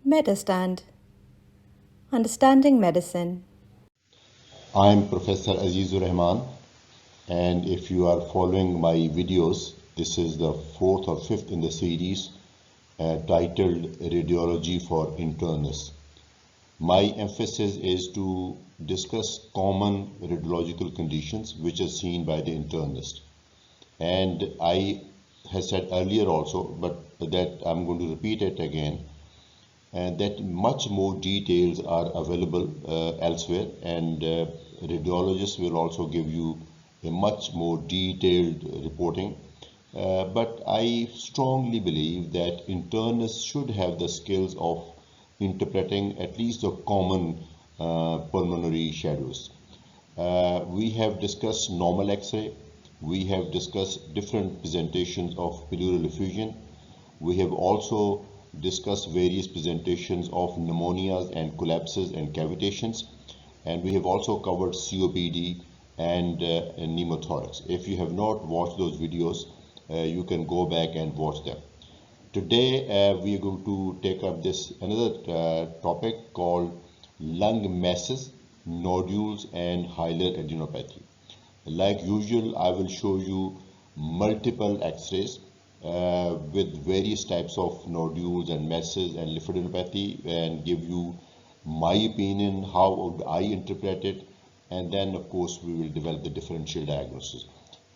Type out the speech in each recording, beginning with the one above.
Metastand. Understanding Medicine. I am Professor Aziz-ur-Rehman, and if you are following my videos, this is the fourth or fifth in the series titled Radiology for Internists. My emphasis is to discuss common radiological conditions which are seen by the internist. And I have said earlier also, but that I'm going to repeat it again, and that much more details are available elsewhere, and radiologists will also give you a much more detailed reporting. But I strongly believe that internists should have the skills of interpreting at least the common pulmonary shadows. We have discussed normal X-ray. We have discussed different presentations of pleural effusion. We have also discussed various presentations of pneumonias and collapses and cavitations. And we have also covered COPD and pneumothorax. If you have not watched those videos, you can go back and watch them. Today we are going to take up this another topic called lung masses, nodules and hilar adenopathy. Like usual, I will show you multiple x-rays with various types of nodules and masses and lymphadenopathy, and give you my opinion, how would I interpret it, and then of course we will develop the differential diagnosis.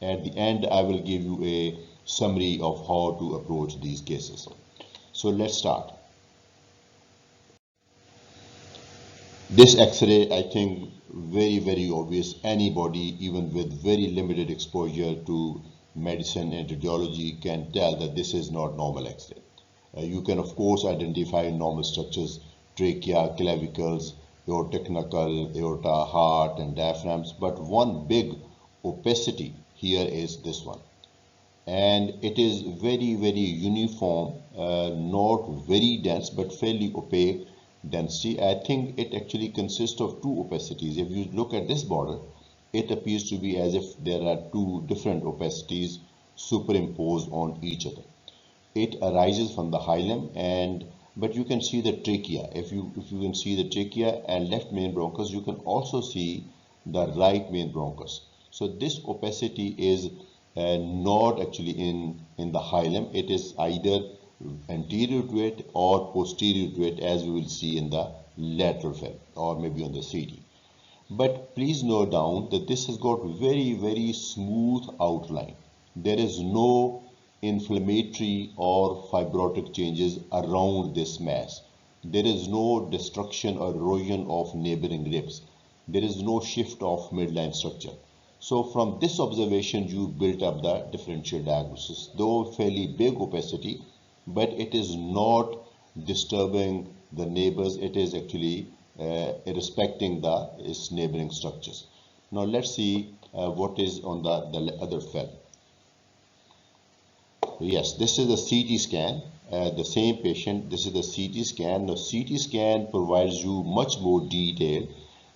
At the end, I will give you a summary of how to approach these cases. So let's start. This X-ray, I think, very obvious. Anybody, even with very limited exposure to medicine and radiology, can tell that this is not normal X-ray. You can of course identify normal structures, trachea, clavicles, aortic knuckle, aorta, heart and diaphragms, but one big opacity here is this one. And it is very uniform, not very dense but fairly opaque density. I think it actually consists of two opacities. If you look at this border, it appears to be as if there are two different opacities superimposed on each other. It arises from the hilum, but you can see the trachea. If you can see the trachea and left main bronchus, you can also see the right main bronchus. So this opacity is not actually in the hilum. It is either anterior to it or posterior to it, as we will see in the lateral film or maybe on the CT. But please note down that this has got very smooth outline. There is no inflammatory or fibrotic changes around this mass. There is no destruction or erosion of neighboring ribs. There is no shift of midline structure. So from this observation, you built up the differential diagnosis. Though fairly big opacity, but it is not disturbing the neighbors. It is actually respecting its neighboring structures. Now let's see what is on the other film. Yes, this is a CT scan. The same patient, this is the CT scan. Now CT scan provides you much more detail.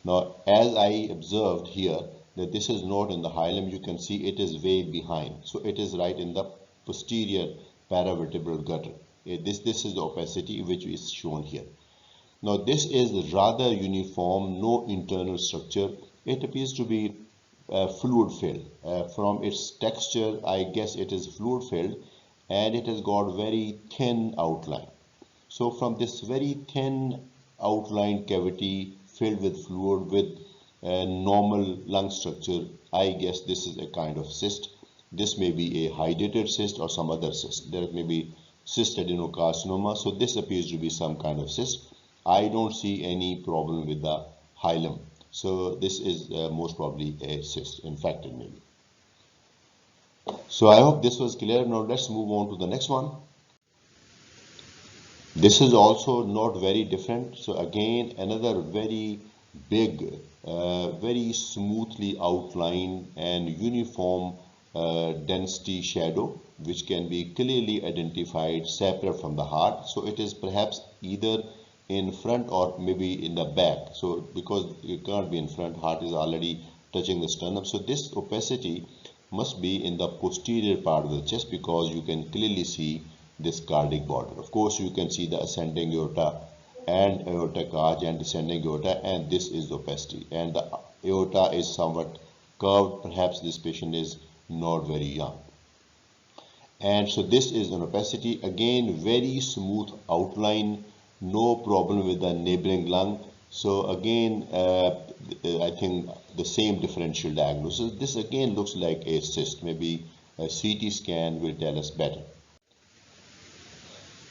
Now as I observed here, that this is not in the hilum, you can see it is way behind. So it is right in the posterior paravertebral gutter. This is the opacity which is shown here. Now this is rather uniform, no internal structure. It appears to be fluid filled. From its texture, I guess it is fluid filled, and it has got very thin outline. So from this very thin outline cavity filled with fluid with normal lung structure, I guess this is a kind of cyst. This may be a hydatid cyst or some other cyst. There may be cyst adenocarcinoma. So this appears to be some kind of cyst. I don't see any problem with the hilum. So this is most probably a cyst, infected maybe. So I hope this was clear. Now let's move on to the next one. This is also not very different. So again, another very big, very smoothly outlined and uniform density shadow, which can be clearly identified separate from the heart. So it is perhaps either in front or maybe in the back. So because it can't be in front, heart is already touching the sternum. So this opacity must be in the posterior part of the chest, because you can clearly see this cardiac border. Of course, you can see the ascending aorta and aortic arch and descending aorta, and this is the opacity. And the aorta is somewhat curved. Perhaps this patient is not very young. And so this is an opacity. Again, very smooth outline, no problem with the neighboring lung. So again, I think the same differential diagnosis. This again looks like a cyst. Maybe a CT scan will tell us better.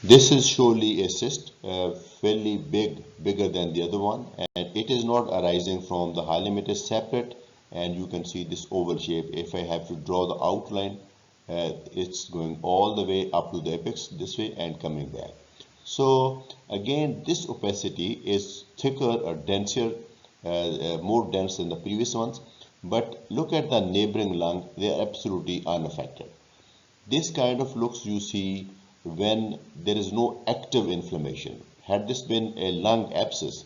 This is surely a cyst, fairly big, bigger than the other one, and it is not arising from the hilum. It is separate, and you can see this oval shape. If I have to draw the outline, it's going all the way up to the apex this way and coming back. So again, this opacity is thicker or denser, more dense than the previous ones. But look at the neighboring lung; they are absolutely unaffected. This kind of looks you see when there is no active inflammation. Had this been a lung abscess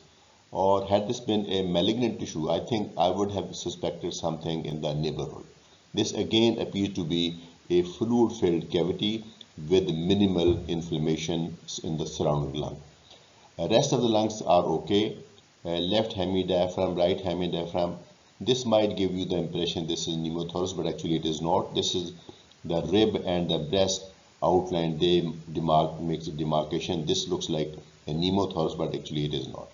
or had this been a malignant tissue, I think I would have suspected something in the neighborhood. This again appears to be a fluid-filled cavity with minimal inflammation in the surrounding lung. The rest of the lungs are okay. Left hemidiaphragm, right hemidiaphragm. This might give you the impression this is pneumothorax, but actually it is not. This is the rib and the breast outline. They makes a demarcation. This looks like a pneumothorax, but actually it is not.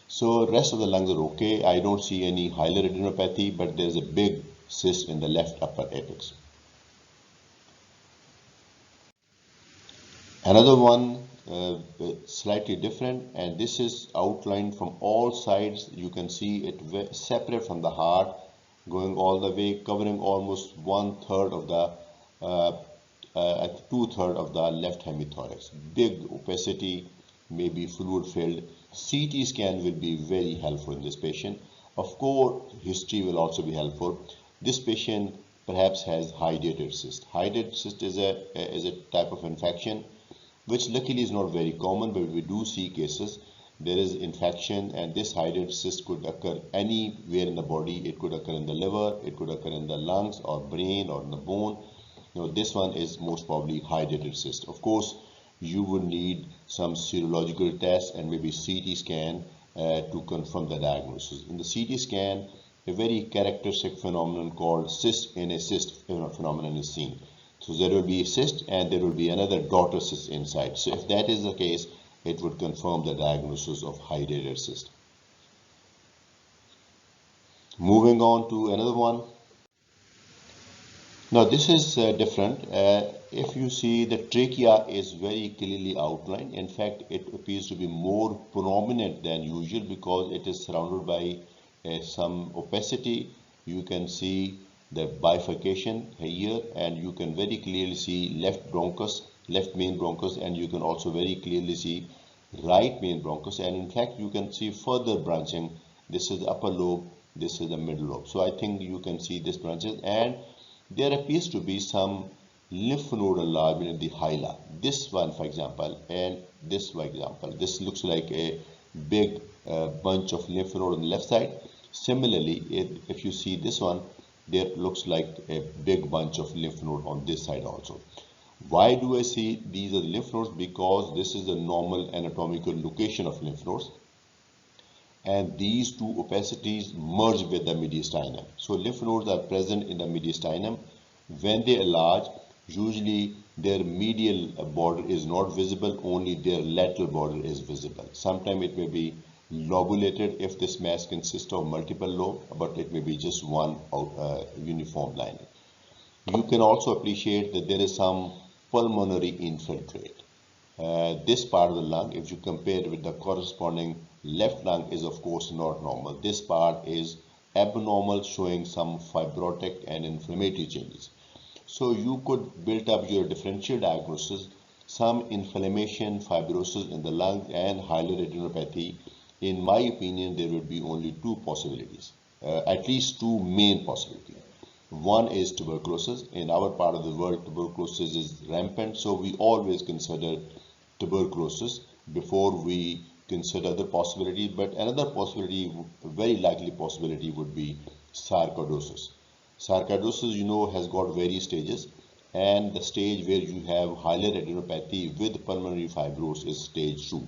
So rest of the lungs are okay. I don't see any hilar adenopathy, but there's a big cyst in the left upper apex. Another one slightly different, and this is outlined from all sides. You can see it separate from the heart, going all the way, covering almost 1/3 of the 2/3 of the left hemithorax. Big opacity, maybe fluid filled. CT scan will be very helpful in this patient. Of course, history will also be helpful. This patient perhaps has hydatid cyst. Hydatid cyst is a type of infection which luckily is not very common, but we do see cases. There is infection, and this hydatid cyst could occur anywhere in the body. It could occur in the liver, it could occur in the lungs or brain or in the bone. This one is most probably hydatid cyst. Of course, you would need some serological tests and maybe CT scan to confirm the diagnosis. In the CT scan, a very characteristic phenomenon called cyst in a cyst phenomenon is seen. So there will be a cyst and there will be another daughter cyst inside. So if that is the case, it would confirm the diagnosis of hydatid cyst. Moving on to another one. Now this is different. If you see, the trachea is very clearly outlined. In fact, it appears to be more prominent than usual because it is surrounded by some opacity. You can see the bifurcation here, and you can very clearly see left main bronchus, and you can also very clearly see right main bronchus, and in fact you can see further branching. This is the upper lobe, this is the middle lobe. So I think you can see this branches, and there appears to be some lymph node enlargement in the hilar. This one, for example, and this, for example, this looks like a big bunch of lymph node on the left side. Similarly, if you see this one, there looks like a big bunch of lymph node on this side also. Why do I see these are the lymph nodes? Because this is the normal anatomical location of lymph nodes, and these two opacities merge with the mediastinum. So lymph nodes are present in the mediastinum. When they enlarge, usually their medial border is not visible, only their lateral border is visible. Sometimes it may be lobulated if this mass consists of multiple lobes, but it may be just one uniform lining. You can also appreciate that there is some pulmonary infiltrate. This part of the lung, if you compare it with the corresponding left lung, is of course not normal. This part is abnormal, showing some fibrotic and inflammatory changes. So you could build up your differential diagnosis, some inflammation, fibrosis in the lung and hilar adenopathy. In my opinion, there would be only two possibilities, at least two main possibilities. One is tuberculosis. In our part of the world, tuberculosis is rampant, so we always consider tuberculosis before we consider the possibility. But another possibility, very likely possibility, would be sarcoidosis. Sarcoidosis, you know, has got various stages, and the stage where you have hilar adenopathy with pulmonary fibrosis is stage 2.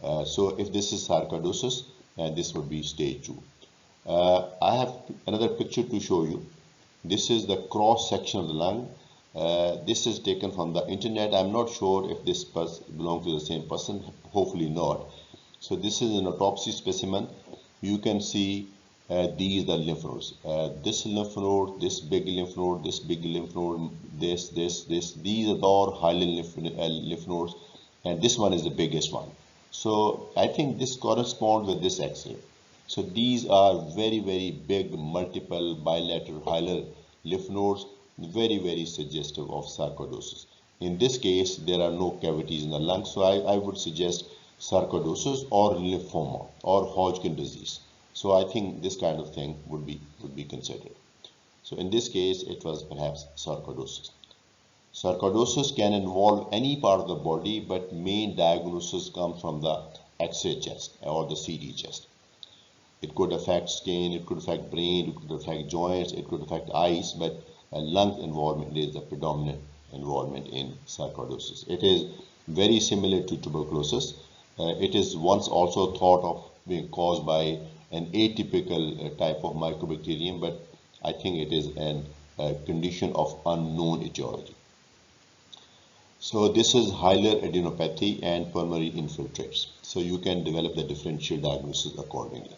So if this is sarcoidosis, this would be stage 2. I have another picture to show you. This is the cross section of the lung. This is taken from the internet. I'm not sure if this belongs to the same person, hopefully not. So this is an autopsy specimen. You can see these are lymph nodes. This lymph node, this big lymph node, this big lymph node, this. These are all hilar lymph nodes, and this one is the biggest one. So I think this corresponds with this X-ray. So these are very, very big, multiple bilateral hilar lymph nodes, very, very suggestive of sarcoidosis. In this case, there are no cavities in the lung, so I would suggest sarcoidosis or lymphoma or Hodgkin disease. So I think this kind of thing would be considered. So in this case, it was perhaps sarcoidosis. Sarcoidosis can involve any part of the body, but main diagnosis comes from the X-ray chest or the CD chest. It could affect skin, it could affect brain, it could affect joints, it could affect eyes, but lung involvement is the predominant involvement in sarcoidosis. It is very similar to tuberculosis. It is once also thought of being caused by an atypical type of mycobacterium, but I think it is a condition of unknown etiology. So this is hilar adenopathy and pulmonary infiltrates. So you can develop the differential diagnosis accordingly.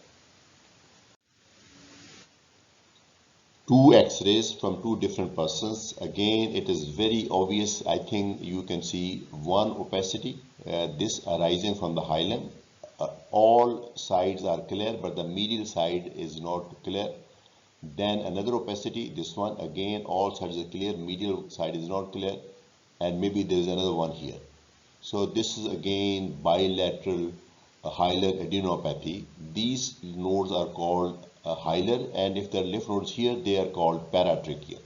Two X-rays from two different persons. Again, it is very obvious. I think you can see one opacity, this arising from the hilum. All sides are clear, but the medial side is not clear. Then another opacity, this one, again, all sides are clear, medial side is not clear, and maybe there is another one here. So this is again bilateral hilar adenopathy. These nodes are called hilar, and if there are lymph nodes here, they are called paratracheal.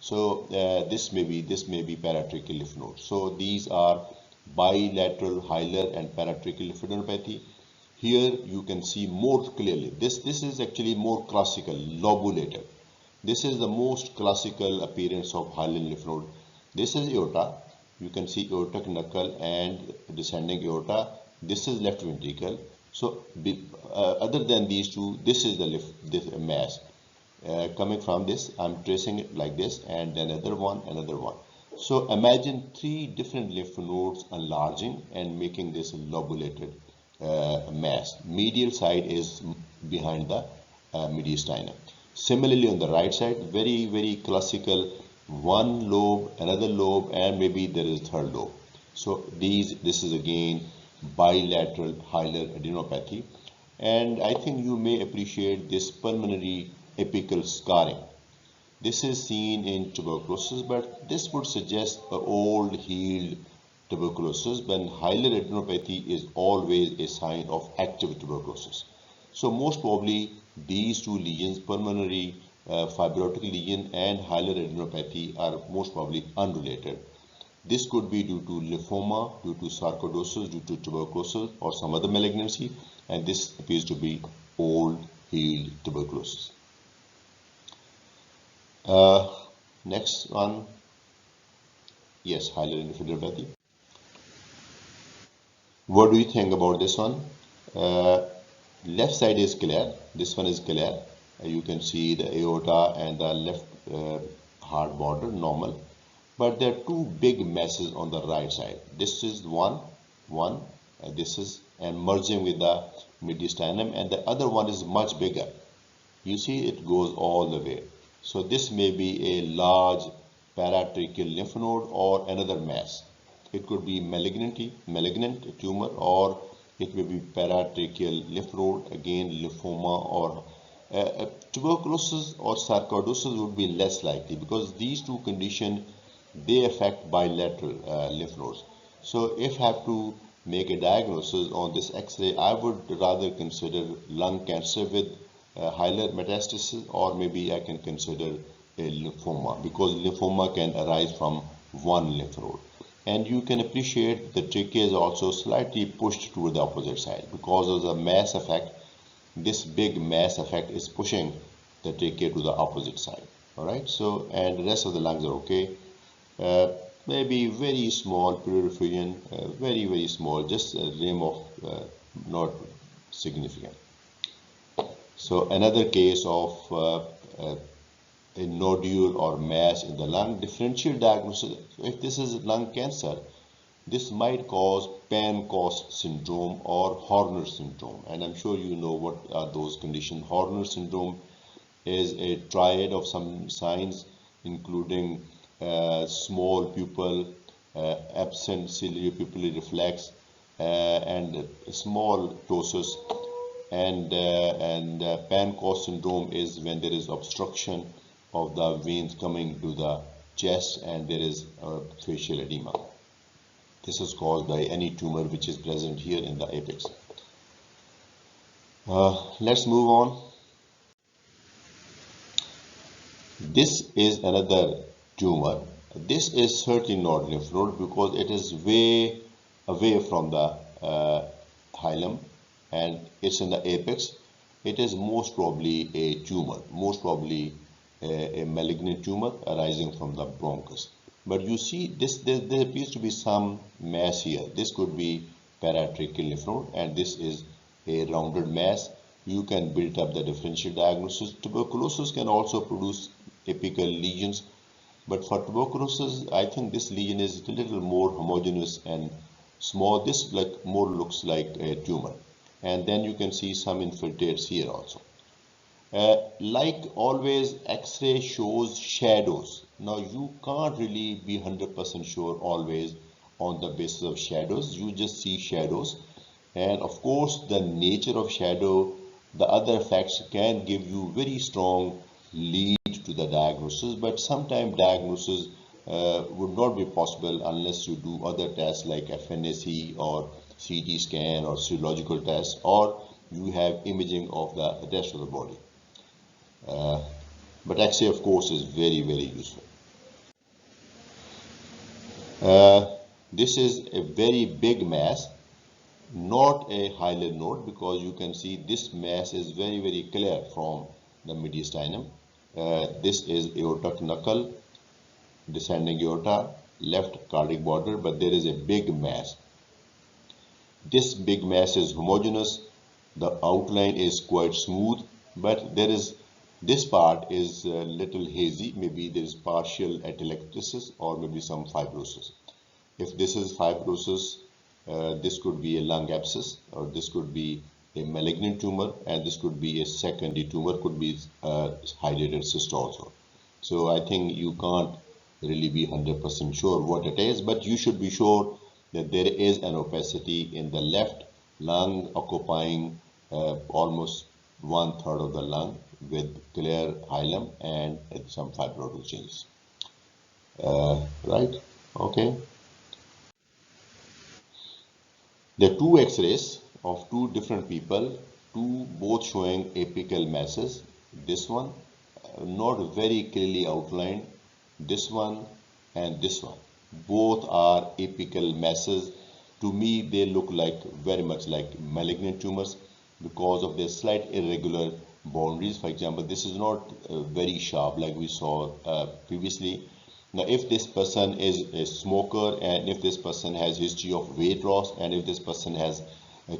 So this may be paratracheal lymph nodes. So these are bilateral hilar and paratracheal lymphadenopathy. Here you can see more clearly. This is actually more classical, lobulated. This is the most classical appearance of hilar lymph node. This is aorta. You can see aortic knuckle and descending aorta. This is left ventricle. So other than these two, this is this mass. Coming from this, I'm tracing it like this, and then another one. So imagine three different lymph nodes enlarging and making this lobulated mass. Medial side is behind the mediastinum. Similarly, on the right side, very, very classical, one lobe, another lobe, and maybe there is a third lobe. So this is again bilateral hilar adenopathy, and I think you may appreciate this pulmonary apical scarring. This is seen in tuberculosis, but this would suggest an old healed tuberculosis, but hilar adenopathy is always a sign of active tuberculosis. So most probably these two lesions, pulmonary fibrotic lesion and hilar adenopathy, are most probably unrelated. This could be due to lymphoma, due to sarcoidosis, due to tuberculosis, or some other malignancy, and this appears to be old healed tuberculosis. Next one, yes, hilar adenopathy. What do you think about this one? Left side is clear. This one is clear. You can see the aorta and the left heart border normal. But there are two big masses on the right side. This is one, this is and merging with the mediastinum, and the other one is much bigger. You see, it goes all the way. So this may be a large paratracheal lymph node or another mass. It could be malignant tumor, or it may be paratracheal lymph node, again lymphoma, or tuberculosis or sarcoidosis would be less likely, because these two conditions, they affect bilateral lymph nodes. So if I have to make a diagnosis on this X-ray, I would rather consider lung cancer with hilar metastasis, or maybe I can consider a lymphoma, because lymphoma can arise from one lymph node. And you can appreciate the trachea is also slightly pushed to the opposite side because of the mass effect. This big mass effect is pushing the trachea to the opposite side. All right. So, and the rest of the lungs are okay. maybe very small peripheral, very small, just a rim of not significant. So another case of a nodule or mass in the lung. Differential diagnosis, if this is lung cancer, this might cause Pancoast syndrome or Horner syndrome, and I'm sure you know what are those conditions. Horner syndrome is a triad of some signs, including small pupil, absent ciliary pupillary reflex, and small ptosis. And Pancoast syndrome is when there is obstruction of the veins coming to the chest and there is facial edema. This is caused by any tumor which is present here in the apex. Let's move on. This is another tumor. This is certainly not lymph node because it is way away from the hilum and it's in the apex. It is most probably a tumor, most probably a malignant tumor arising from the bronchus. But you see, there appears to be some mass here. This could be paratracheal lymph node, and this is a rounded mass. You can build up the differential diagnosis. Tuberculosis can also produce apical lesions, but for tuberculosis, I think this lesion is a little more homogeneous and small. This more looks like a tumor, and then you can see some infiltrates here also. Like always, X-ray shows shadows. Now you can't really be 100% sure always on the basis of shadows. You just see shadows, and of course the nature of shadow, the other facts can give you very strong lead to the diagnosis, but sometimes diagnosis would not be possible unless you do other tests like FNAC or CT scan or serological tests, or you have imaging of the rest of the body. But X-ray, of course, is very useful. This is a very big mass, not a hilar node, because you can see this mass is very clear from the mediastinum. This is aortic knuckle, descending aorta, left cardiac border, but there is a big mass. This big mass is homogeneous. The outline is quite smooth, but there is this part is a little hazy. Maybe there is partial atelectasis or maybe some fibrosis. If this is fibrosis, this could be a lung abscess, or this could be a malignant tumor, and this could be a secondary tumor, could be hydatid cyst also. So I think you can't really be 100% sure what it is, but you should be sure that there is an opacity in the left lung occupying almost 1/3 of the lung with clear hilum and some fibrotic changes. Right? Okay. There are two X-rays of two different people, both showing apical masses. This one, not very clearly outlined. This one and this one. Both are apical masses. To me, they look very much like malignant tumors because of their slight irregular boundaries. For example, this is not very sharp like we saw previously. Now, if this person is a smoker, and if this person has history of weight loss, and if this person has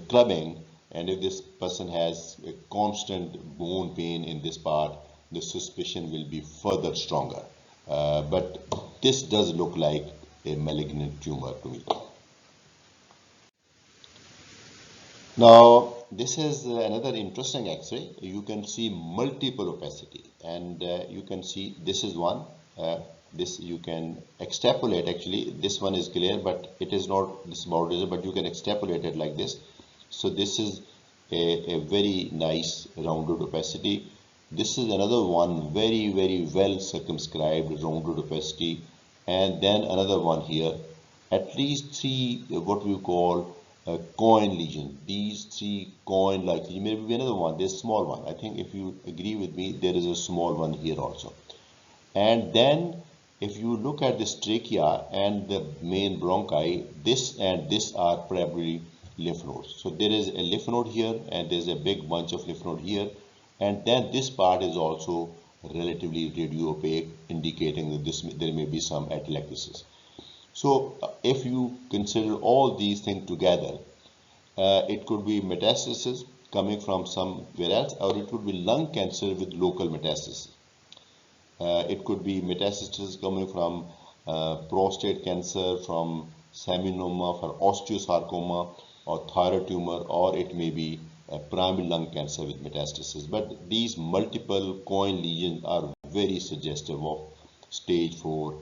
clubbing, and if this person has a constant bone pain in this part, the suspicion will be further stronger. But this does look like a malignant tumor to me. Now, this is another interesting X-ray. You can see multiple opacity, and you can see this is one. This you can extrapolate. Actually, this one is clear, but it is not this boundary, but you can extrapolate it like this. So this is a very nice rounded opacity. This is another one, very well circumscribed rounded opacity, and then another one here. At least three what we call coin lesion. These three coin-like, maybe another one. There's a small one. I think if you agree with me, there is a small one here also. And then if you look at this trachea and the main bronchi, this and this are probably lymph nodes. So there is a lymph node here, and there's a big bunch of lymph node here, and then this part is also relatively radiopaque, indicating that there may be some atelectasis. So if you consider all these things together, it could be metastasis coming from somewhere else, or it could be lung cancer with local metastasis. It could be metastasis coming from prostate cancer, from seminoma, from osteosarcoma, or thyroid tumor, or it may be primary lung cancer with metastasis. But these multiple coin lesions are very suggestive of stage 4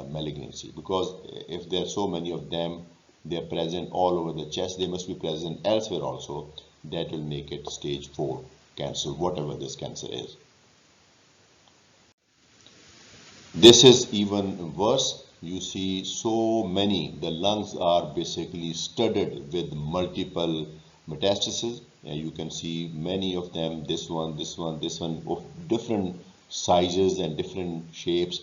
malignancy, because if there are so many of them, they are present all over the chest, they must be present elsewhere also. That will make it stage 4 cancer, whatever this cancer is. This is even worse. You see so many, the lungs are basically studded with multiple metastases. And you can see many of them, this one, this one, this one, of different sizes and different shapes.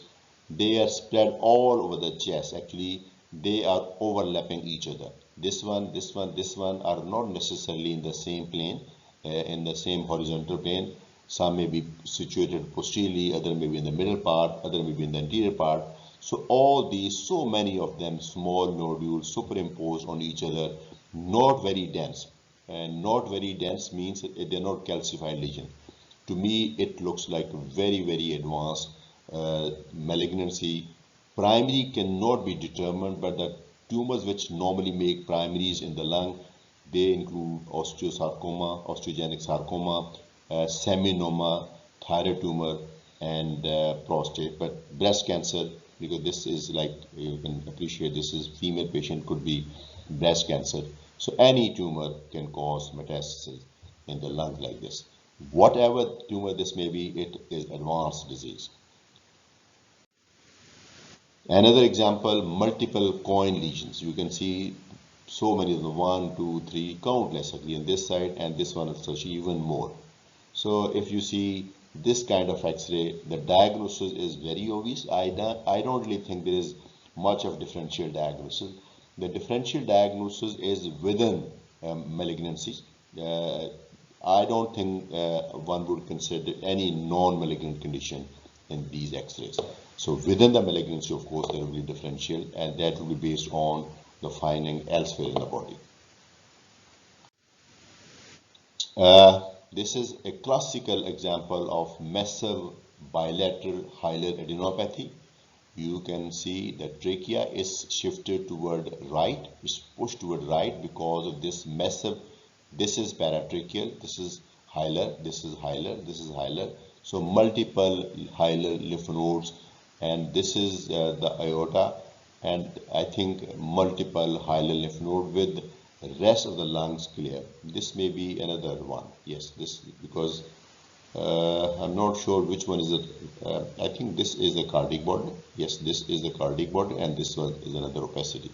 They are spread all over the chest. Actually, they are overlapping each other. This one, this one, this one are not necessarily in the same plane, in the same horizontal plane. Some may be situated posteriorly, other may be in the middle part, other may be in the anterior part. So all these, so many of them, small nodules superimposed on each other, not very dense. And not very dense means they're not calcified lesion. To me, it looks like very, very advanced malignancy. Primary cannot be determined, but the tumors which normally make primaries in the lung, they include osteosarcoma, osteogenic sarcoma, seminoma, thyroid tumor, and prostate. But breast cancer, because this is like, you can appreciate, this is female patient, could be breast cancer. So any tumor can cause metastasis in the lung like this. Whatever tumor this may be, it is advanced disease. Another example, multiple coin lesions. You can see so many of them, 1, 2, 3, countless actually on this side, and this one is such even more. So if you see this kind of X-ray, the diagnosis is very obvious. I don't really think there is much of differential diagnosis. The differential diagnosis is within malignancies. I don't think one would consider any non-malignant condition in these X-rays. So within the malignancy, of course, there will be differential, and that will be based on the finding elsewhere in the body. This is a classical example of massive bilateral hilar adenopathy. You can see the trachea is shifted toward right, is pushed toward right because of this massive, this is paratracheal, this is hilar, this is hilar, this is hilar. So multiple hilar lymph nodes, and this is the aorta, and I think multiple hilar lymph node with rest of the lungs clear. This may be another one. Yes, this, because I'm not sure which one is it. I think this is the cardiac border. Yes, this is the cardiac border, and this one is another opacity.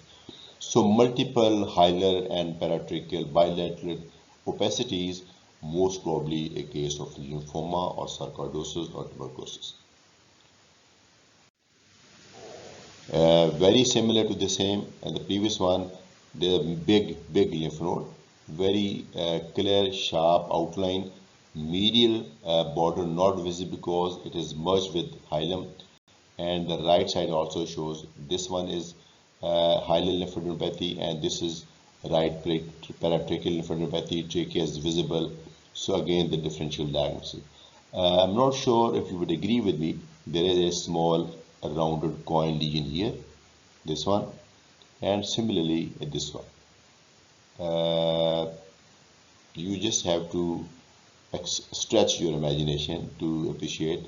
So multiple hilar and paratracheal bilateral opacities, most probably a case of lymphoma or sarcoidosis or tuberculosis. Very similar to the same and the previous one, the big lymph node, very clear, sharp outline, medial border not visible because it is merged with hilum, and the right side also shows this one is hilar lymphadenopathy, and this is right paratracheal lymphadenopathy, trachea is visible. So again, the differential diagnosis. I'm not sure if you would agree with me. There is a small rounded coin lesion here, this one, and similarly this one. You just have to stretch your imagination to appreciate.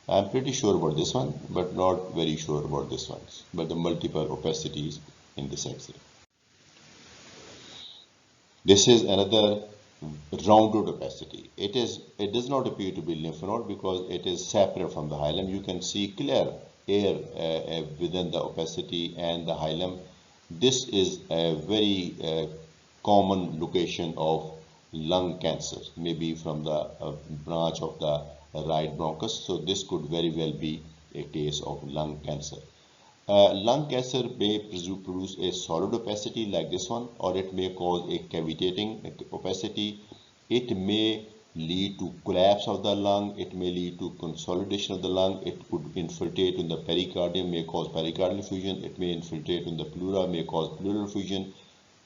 I'm pretty sure about this one, but not very sure about this one. But the multiple opacities in this X-ray. This is another rounded opacity. It does not appear to be lymph node because it is separate from the hilum. You can see clear air within the opacity and the hilum. This is a very common location of lung cancer, maybe from the branch of the right bronchus. So this could very well be a case of lung cancer. Lung cancer may produce a solid opacity like this one, or it may cause a cavitating opacity. It may lead to collapse of the lung, it may lead to consolidation of the lung, it could infiltrate in the pericardium, may cause pericardial effusion, it may infiltrate in the pleura, may cause pleural effusion,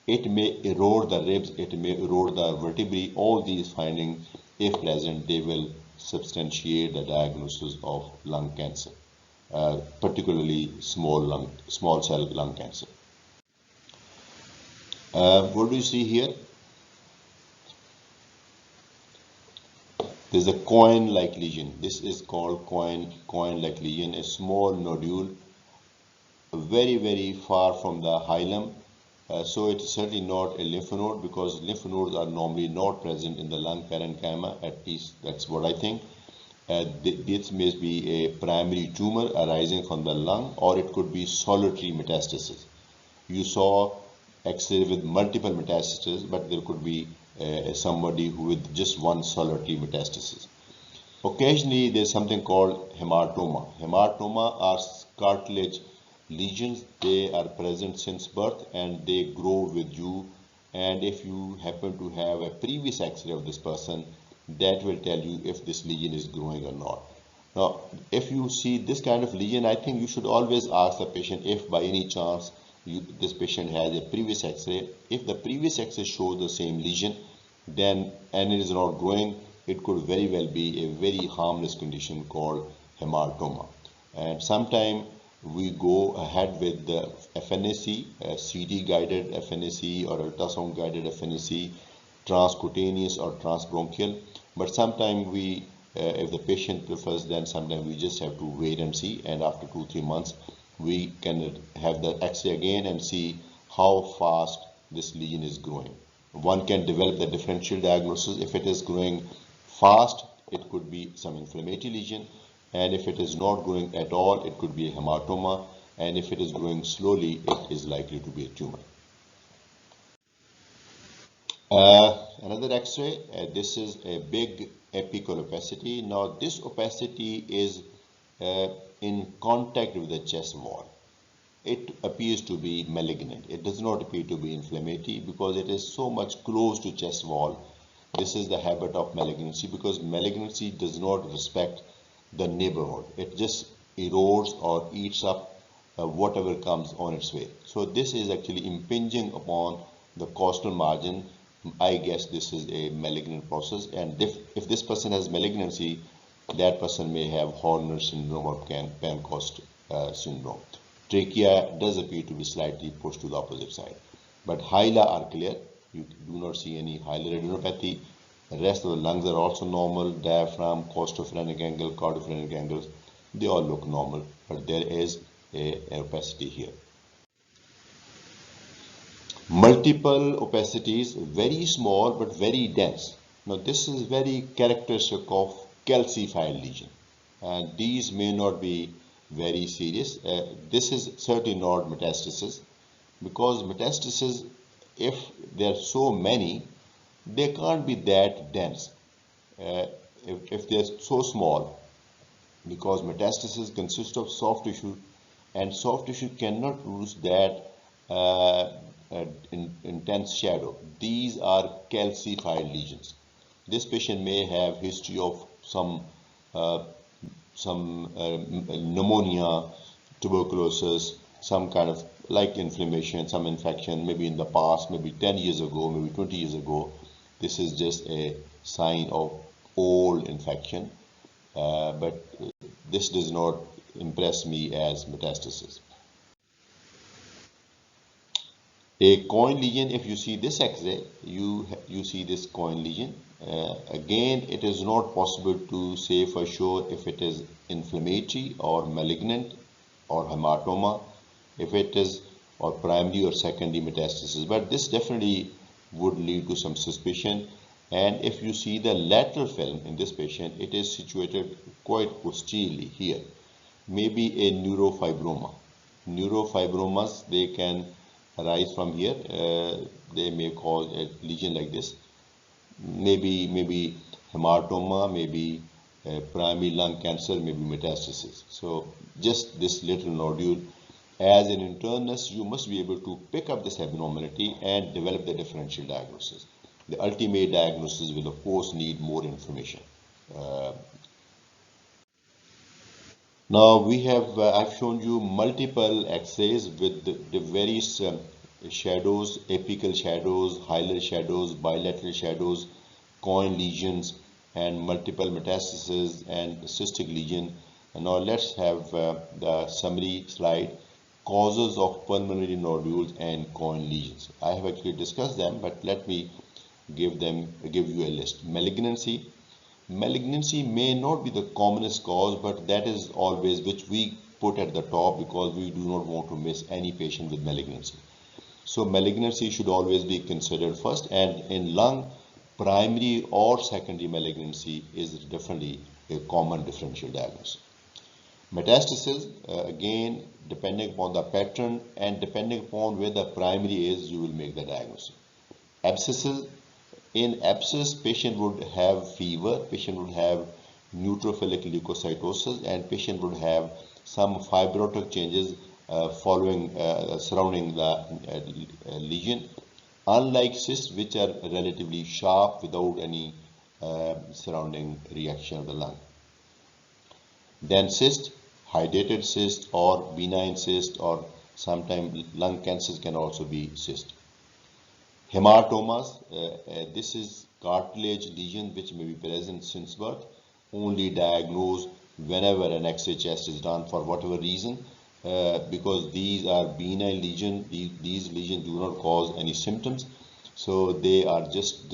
it may erode the ribs, it may erode the vertebrae. All these findings, if present, they will substantiate the diagnosis of lung cancer, particularly small cell lung cancer. What do you see here? There's a coin-like lesion. This is called coin-like lesion, a small nodule, very far from the hilum. So it's certainly not a lymph node, because lymph nodes are normally not present in the lung parenchyma. At least that's what I think. This may be a primary tumor arising from the lung, or it could be solitary metastasis. You saw X-ray with multiple metastases, but there could be somebody with just one solitary metastasis. Occasionally, there's something called hamartoma. Hamartoma are cartilage lesions. They are present since birth and they grow with you. And if you happen to have a previous X-ray of this person, that will tell you if this lesion is growing or not. Now, if you see this kind of lesion, I think you should always ask the patient if by any chance this patient has a previous X-ray. If the previous X-ray shows the same lesion, then and it is not growing, it could very well be a very harmless condition called hamartoma. And sometimes we go ahead with the FNAC, CT guided FNAC or ultrasound guided FNAC, transcutaneous or transbronchial. But sometimes we, if the patient prefers, then sometimes we just have to wait and see. And after 2-3 months, we can have the X-ray again and see how fast this lesion is growing. One can develop the differential diagnosis. If it is growing fast, it could be some inflammatory lesion, and if it is not growing at all, it could be a hamartoma, and if it is growing slowly, it is likely to be a tumor. Another X-ray, this is a big apical opacity. Now this opacity is in contact with the chest wall. It appears to be malignant. It does not appear to be inflammatory because it is so much close to chest wall. This is the habit of malignancy, because malignancy does not respect the neighborhood. It just erodes or eats up whatever comes on its way. So this is actually impinging upon the costal margin. I guess this is a malignant process, and if this person has malignancy, that person may have Horner syndrome or Pancoast syndrome. Trachea does appear to be slightly pushed to the opposite side, but Hilar are clear. You do not see any hilar adenopathy. The rest of the lungs are also normal. Diaphragm, costophrenic angle, cardiophrenic angles, they all look normal, but there is an opacity here. Multiple opacities, very small but very dense. Now this is very characteristic of calcified lesion, and these may not be very serious. This is certainly not metastasis, because metastasis, if there are so many, they can't be that dense if they're so small, because metastasis consists of soft tissue, and soft tissue cannot produce that intense shadow. These are calcified lesions. This patient may have history of some pneumonia, tuberculosis, some kind of like inflammation, some infection, maybe in the past, maybe 10 years ago, maybe 20 years ago. This is just a sign of old infection, but this does not impress me as metastasis. A coin lesion, if you see this X-ray, you see this coin lesion. Again, it is not possible to say for sure if it is inflammatory or malignant or hamartoma, if it is or primary or secondary metastasis, but this definitely would lead to some suspicion. And if you see the lateral film in this patient, it is situated quite posteriorly here. Maybe a neurofibroma. Neurofibromas, they can arise from here. They may cause a lesion like this. Maybe hamartoma, maybe primary lung cancer, maybe metastasis. So just this little nodule. As an internist, you must be able to pick up this abnormality and develop the differential diagnosis. the ultimate diagnosis will of course need more information. Now we have, I've shown you multiple X-rays with the various shadows, apical shadows, hilar shadows, bilateral shadows, coin lesions, and multiple metastases and cystic lesion. And now let's have the summary slide, causes of pulmonary nodules and coin lesions. I have actually discussed them, but let me give you a list. Malignancy. Malignancy may not be the commonest cause, but that is always which we put at the top because we do not want to miss any patient with malignancy. So malignancy should always be considered first, and in lung, primary or secondary malignancy is definitely a common differential diagnosis. Metastasis, again, depending upon the pattern and depending upon where the primary is, you will make the diagnosis. Abscesses. In abscess, patient would have fever, patient would have neutrophilic leukocytosis, and patient would have some fibrotic changes surrounding the lesion. Unlike cysts, which are relatively sharp without any surrounding reaction of the lung. Then cyst, hydatid cyst or benign cyst, or sometimes lung cancers can also be cyst. Hamartomas, this is cartilage lesion which may be present since birth, only diagnosed whenever an X-ray chest is done for whatever reason, because these are benign lesions. These lesions do not cause any symptoms, so they are just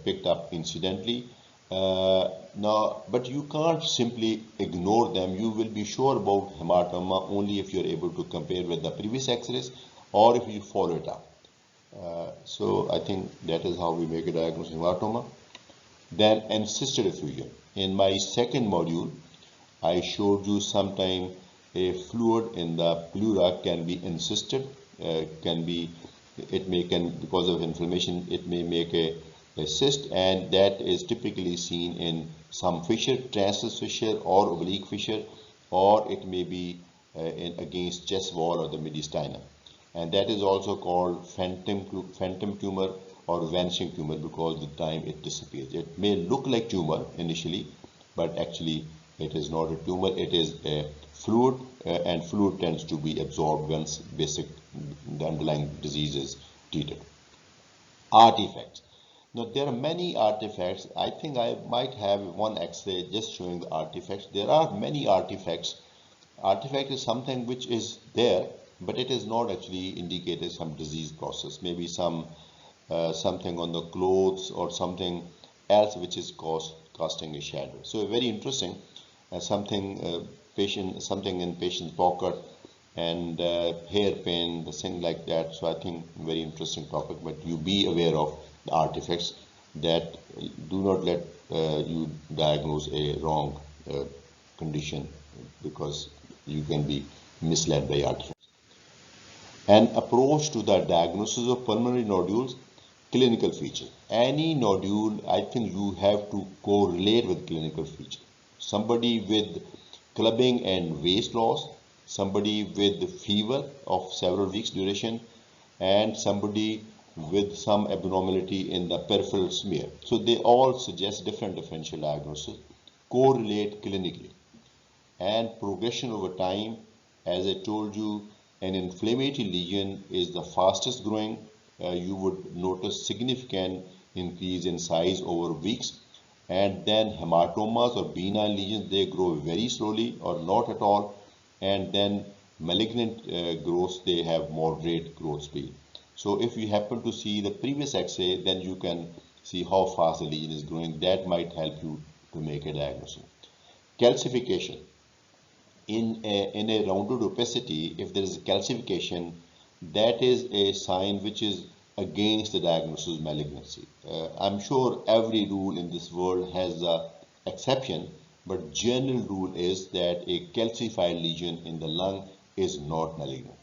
picked up incidentally. Now, but you can't simply ignore them. You will be sure about hamartoma only if you're able to compare with the previous X-rays or if you follow it up. So I think that is how we make a diagnosis of hamartoma. Then encysted effusion. In my second module, I showed you sometime a fluid in the pleura can be encysted, because of inflammation, it may make a cyst, and that is typically seen in some fissure, transverse fissure or oblique fissure, or it may be against chest wall or the mediastinum. And that is also called phantom tumor or vanishing tumor because with time it disappears. It may look like tumor initially, but actually it is not a tumor. It is a fluid, and fluid tends to be absorbed once the underlying disease is treated. Artifacts. Now there are many artifacts. I think I might have one X-ray just showing the artifacts. There are many artifacts. Artifact is something which is there, but it is not actually indicated some disease process, maybe something on the clothes or something else which is casting a shadow. So very interesting, something in patient's pocket and hairpin, thing like that. So I think very interesting topic, but you be aware of the artifacts that do not let you diagnose a wrong condition because you can be misled by artifacts. An approach to the diagnosis of pulmonary nodules, clinical feature. Any nodule, I think you have to correlate with clinical feature. Somebody with clubbing and waist loss, somebody with fever of several weeks duration, and somebody with some abnormality in the peripheral smear. So they all suggest different differential diagnosis, correlate clinically. And progression over time, as I told you, an inflammatory lesion is the fastest growing. You would notice significant increase in size over weeks. And then hamartomas or benign lesions, they grow very slowly or not at all. And then malignant growth, they have moderate growth speed. So if you happen to see the previous X-ray, then you can see how fast the lesion is growing. That might help you to make a diagnosis. Calcification. In a rounded opacity, if there is a calcification, that is a sign which is against the diagnosis of malignancy. I'm sure every rule in this world has an exception, but general rule is that a calcified lesion in the lung is not malignant.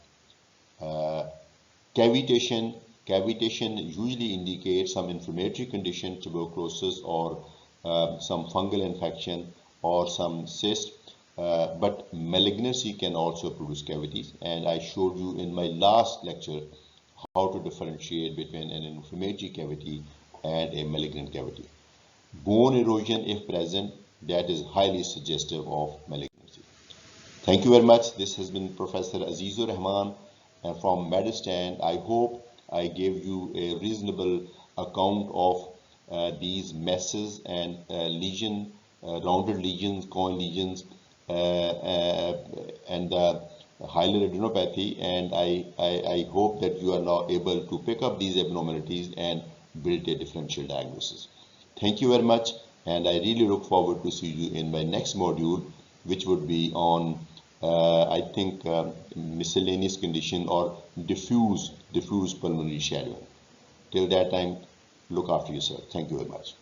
Cavitation usually indicates some inflammatory condition, tuberculosis or some fungal infection or some cyst. But malignancy can also produce cavities, and I showed you in my last lecture how to differentiate between an inflammatory cavity and a malignant cavity. Bone erosion, if present, that is highly suggestive of malignancy. Thank you very much. This has been Professor Aziz-ur-Rehman from Medurstand. I hope I gave you a reasonable account of these masses and rounded lesions, cone lesions, and the Hilar adenopathy, and I hope that you are now able to pick up these abnormalities and build a differential diagnosis. Thank you very much, and I really look forward to see you in my next module, which would be on I think miscellaneous condition or diffuse pulmonary shadowing. Till that time, look after yourself. Thank you very much.